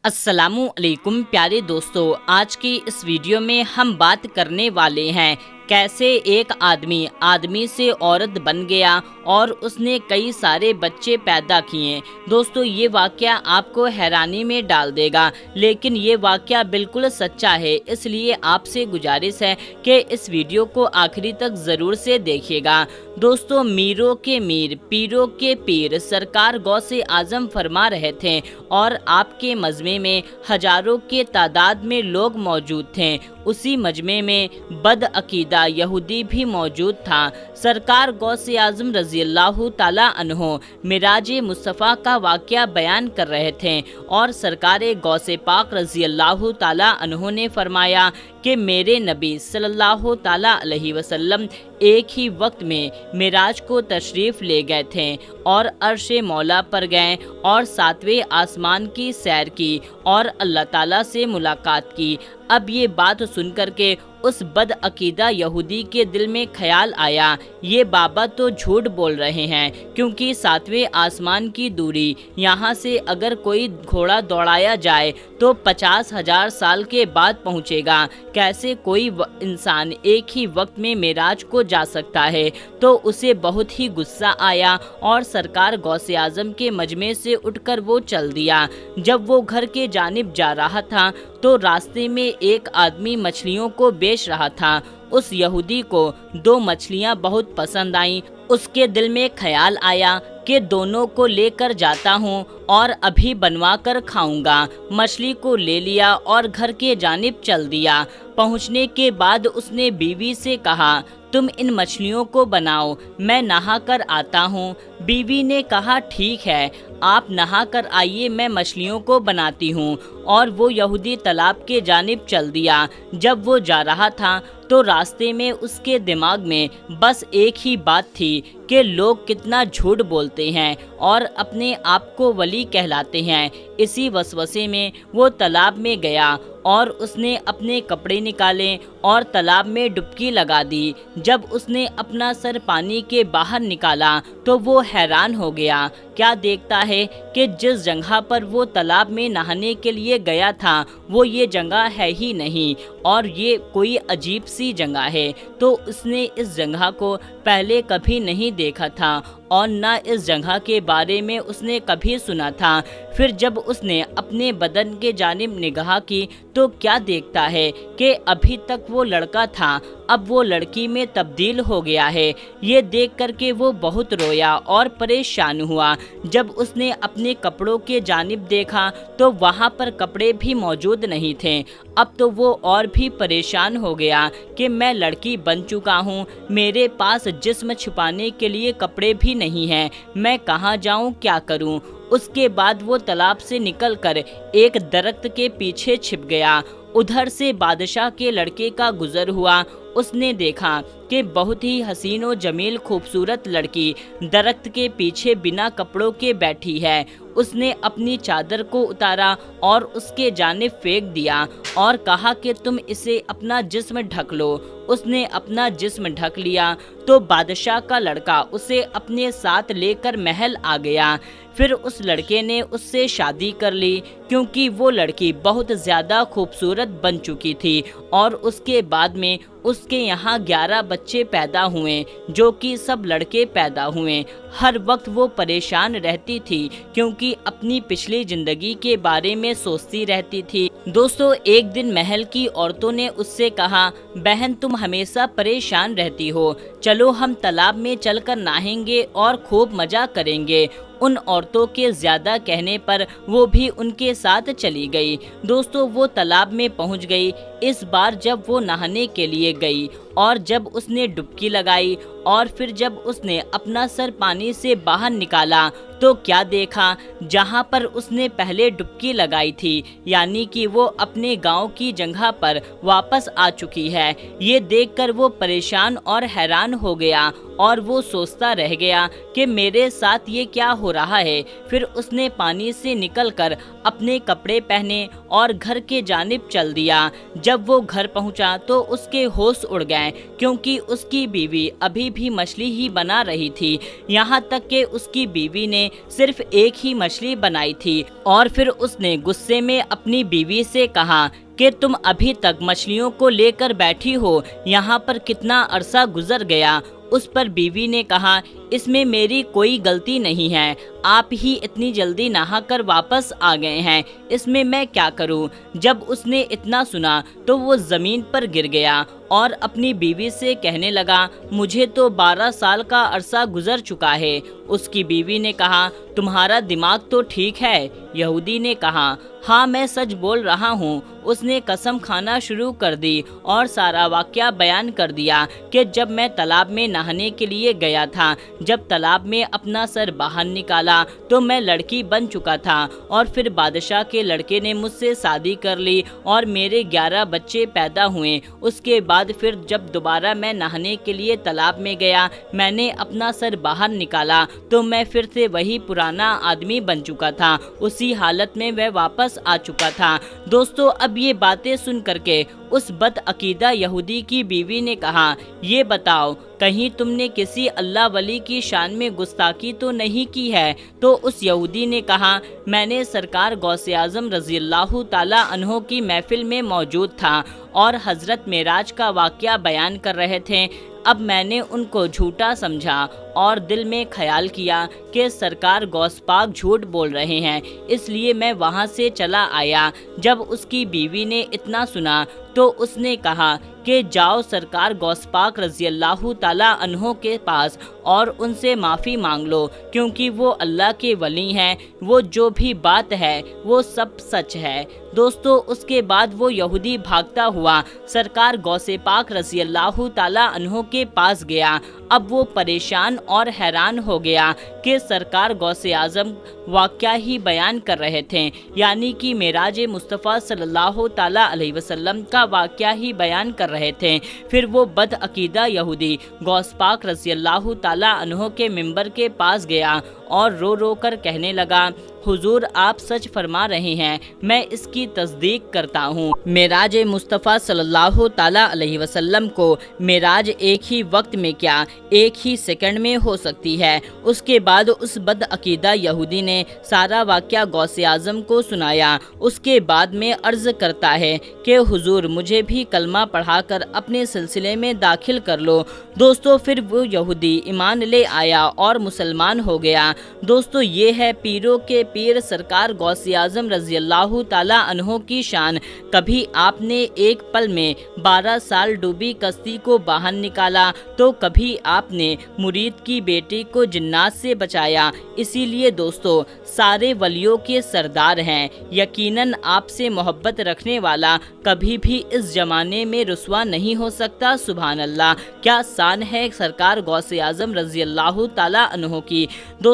अस्सलामु अलैकुम प्यारे दोस्तों, आज की इस वीडियो में हम बात करने वाले हैं कैसे एक आदमी से औरत बन गया और उसने कई सारे बच्चे पैदा किए। दोस्तों, ये वाक़या आपको हैरानी में डाल देगा, लेकिन ये वाक़या बिल्कुल सच्चा है। इसलिए आपसे गुजारिश है कि इस वीडियो को आखिरी तक ज़रूर से देखिएगा। दोस्तों, मीरों के मीर, पीरों के पीर सरकार गौसे आज़म फरमा रहे थे और आपके मजमे में हजारों के तादाद में लोग मौजूद थे। उसी मजमे में बदअकीदा यहूदी भी मौजूद था। सरकार गौसे आज़म रज़ी अल्लाह ताला अन्हो मिराज मुस्तफ़ा का वाक़या बयान कर रहे थे और सरकार गौसे पाक रज़ी अल्लाह ताला अन्हो ने फरमाया कि मेरे नबी सल्लल्लाहु ताला अलैहि वसल्लम एक ही वक्त में मिराज को तशरीफ़ ले गए थे और अर्श मौला पर गए और सातवें आसमान की सैर की और अल्लाह ताला से मुलाकात की। अब ये बात सुनकर के उस बदअकीदा यहूदी के दिल में ख्याल आया, ये बाबा तो झूठ बोल रहे हैं, क्योंकि सातवें आसमान की दूरी यहाँ से अगर कोई घोड़ा दौड़ाया जाए तो 50,000 साल के बाद पहुँचेगा। कैसे कोई इंसान एक ही वक्त में मेराज को जा सकता है? तो उसे बहुत ही गुस्सा आया और सरकार गौसे आज़म के मजमे से उठकर वो चल दिया। जब वो घर के जानिब जा रहा था तो रास्ते में एक आदमी मछलियों को बेच रहा था। उस यहूदी को 2 मछलियां बहुत पसंद आईं। उसके दिल में ख्याल आया कि दोनों को लेकर जाता हूँ और अभी बनवा कर खाऊंगा। मछली को ले लिया और घर के जानिब चल दिया। पहुँचने के बाद उसने बीवी से कहा, तुम इन मछलियों को बनाओ, मैं नहा कर आता हूँ। बीवी ने कहा, ठीक है, आप नहा कर आइए, मैं मछलियों को बनाती हूँ। और वो यहूदी तालाब के जानिब चल दिया। जब वो जा रहा था तो रास्ते में उसके दिमाग में बस एक ही बात थी कि लोग कितना झूठ बोलते हैं और अपने आप को वली कहलाते हैं। इसी वसवसे में वो तालाब में गया और उसने अपने कपड़े निकाले और तालाब में डुबकी लगा दी। जब उसने अपना सर पानी के बाहर निकाला तो वो हैरान हो गया। क्या देखता है कि जिस जगह पर वो तालाब में नहाने के लिए गया था वो ये जगह है ही नहीं और ये कोई अजीब सी जगह है। तो उसने इस जगह को पहले कभी नहीं देखा था और न इस जगह के बारे में उसने कभी सुना था। फिर जब उसने अपने बदन के जानिब निगाह की तो क्या देखता है कि अभी तक वो लड़का था, अब वो लड़की में तब्दील हो गया है। ये देख करके वो बहुत रोया और परेशान हुआ। जब उसने अपने कपड़ों के जानिब देखा तो वहाँ पर कपड़े भी मौजूद नहीं थे। अब तो वो और भी परेशान हो गया कि मैं लड़की बन चुका हूँ, मेरे पास जिस्म छुपाने के लिए कपड़े भी नहीं हैं, मैं कहाँ जाऊँ, क्या करूँ? उसके बाद वो तालाब से निकलकर एक दरख्त के पीछे छिप गया। उधर से बादशाह के लड़के का गुजर हुआ। उसने देखा कि बहुत ही हसीन और जमील खूबसूरत लड़की दरख्त के पीछे बिना कपड़ों के बैठी है। उसने अपनी चादर को उतारा और उसके जानिब फेंक दिया और कहा कि तुम इसे अपना जिस्म ढक लो। उसने अपना जिस्म ढक लिया तो बादशाह का लड़का उसे अपने साथ लेकर महल आ गया। फिर उस लड़के ने उससे शादी कर ली, क्योंकि वो लड़की बहुत ज़्यादा खूबसूरत बन चुकी थी और उसके बाद में उसके यहाँ 11 बच्चे पैदा हुए, जो कि सब लड़के पैदा हुए। हर वक्त वो परेशान रहती थी क्योंकि अपनी पिछली ज़िंदगी के बारे में सोचती रहती थी। दोस्तों, एक दिन महल की औरतों ने उससे कहा, बहन तुम हमेशा परेशान रहती हो, चलो हम तालाब में चलकर नहाएंगे और खूब मज़ा करेंगे। उन औरतों के ज़्यादा कहने पर वो भी उनके साथ चली गई। दोस्तों, वो तालाब में पहुंच गई। इस बार जब वो नहाने के लिए गई और जब उसने डुबकी लगाई और फिर जब उसने अपना सर पानी से बाहर निकाला तो क्या देखा, जहां पर उसने पहले डुबकी लगाई थी, यानी कि वो अपने गांव की जगह पर वापस आ चुकी है। ये देखकर वो परेशान और हैरान हो गया और वो सोचता रह गया कि मेरे साथ ये क्या हो रहा है। फिर उसने पानी से निकलकर अपने कपड़े पहने और घर के जानिब चल दिया। जब वो घर पहुंचा तो उसके होश उड़ गए, क्योंकि उसकी बीवी अभी भी मछली ही बना रही थी। यहाँ तक कि उसकी बीवी ने सिर्फ एक ही मछली बनाई थी और फिर उसने गुस्से में अपनी बीवी से कहा कि तुम अभी तक मछलियों को लेकर बैठी हो, यहाँ पर कितना अरसा गुजर गया। उस पर बीवी ने कहा, इसमें मेरी कोई गलती नहीं है, आप ही इतनी जल्दी नहाकर वापस आ गए हैं, इसमें मैं क्या करूं। जब उसने इतना सुना तो वो ज़मीन पर गिर गया और अपनी बीवी से कहने लगा, मुझे तो 12 साल का अरसा गुजर चुका है। उसकी बीवी ने कहा, तुम्हारा दिमाग तो ठीक है। यहूदी ने कहा, हाँ मैं सच बोल रहा हूँ। उसने कसम खाना शुरू कर दी और सारा वाक़या बयान कर दिया कि जब मैं तालाब में नहाने के लिए गया था, जब तालाब में अपना सर बाहर निकाला तो मैं लड़की बन चुका था और फिर बादशाह के लड़के ने मुझसे शादी कर ली और मेरे 11 बच्चे पैदा हुए। उसके बाद फिर जब दोबारा मैं नहाने के लिए तालाब में गया, मैंने अपना सर बाहर निकाला तो मैं फिर से वही पुराना आदमी बन चुका था, उसी हालत में वह वापस आ चुका था। दोस्तों, अब ये बातें सुन करके उस बदअकीदा यहूदी की बीवी ने कहा, ये बताओ कहीं तुमने किसी अल्लाह वली की शान में गुस्ताखी तो नहीं की है। तो उस यहूदी ने कहा, मैंने सरकार गौसे आज़म रज़ी अल्लाह ताला अन्हो की महफिल में मौजूद था और हज़रत मेराज का वाक़या बयान कर रहे थे। अब मैंने उनको झूठा समझा और दिल में ख्याल किया कि सरकार गौस पाक झूठ बोल रहे हैं, इसलिए मैं वहां से चला आया। जब उसकी बीवी ने इतना सुना तो उसने कहा कि जाओ सरकार गौस पाक रज़ी अल्लाह ताला अन्हो के पास और उनसे माफ़ी मांग लो, क्योंकि वो अल्लाह के वली हैं, वो जो भी बात है वो सब सच है। दोस्तों, उसके बाद वो यहूदी भागता हुआ सरकार गौसे पाक रज़ी अल्लाह ताला अन्हो के पास गया। अब वो परेशान और हैरान हो गया कि सरकार गौसे आज़म वाक़या ही बयान कर रहे थे, यानी कि मेराज मुस्तफ़ा सल्लल्लाहु ताला अलैहि वसल्लम का वाक़या ही बयान कर रहे थे। फिर वो बदअकीदा यहूदी गौस पाक रज़ी अल्लाह ताला अन्हो के मिंबर के पास गया और रो रो कर कहने लगा, हुजूर आप सच फरमा रहे हैं, मैं इसकी तस्दीक करता हूँ। मेराज मुस्तफ़ा सल्लल्लाहु ताला अलैहि वसल्लम को मेराज एक ही वक्त में क्या एक ही सेकंड में हो सकती है। उसके बाद उस बदअकीदा यहूदी ने सारा वाक़या गौसे आज़म को सुनाया। उसके बाद में अर्ज़ करता है कि हुजूर मुझे भी कलमा पढ़ाकर अपने सिलसिले में दाखिल कर लो। दोस्तों, फिर वो यहूदी ईमान ले आया और मुसलमान हो गया। दोस्तों, ये है पीरों के पीर सरकार गौसे आज़म रज़ी अल्लाह ताला अन्हो की शान। कभी आपने एक पल में 12 साल डूबी कश्ती को बाहर निकाला तो कभी आपने मुरीद की बेटी को जिन्नात से बचाया। इसीलिए दोस्तों, सारे वलियों के सरदार हैं। यकीनन आपसे मोहब्बत रखने वाला कभी भी इस ज़माने में रुसवा नहीं हो सकता। सुभान अल्लाह, क्या शान है सरकार गौसे आज़म रज़ी अल्लाह ताला अन्हो की।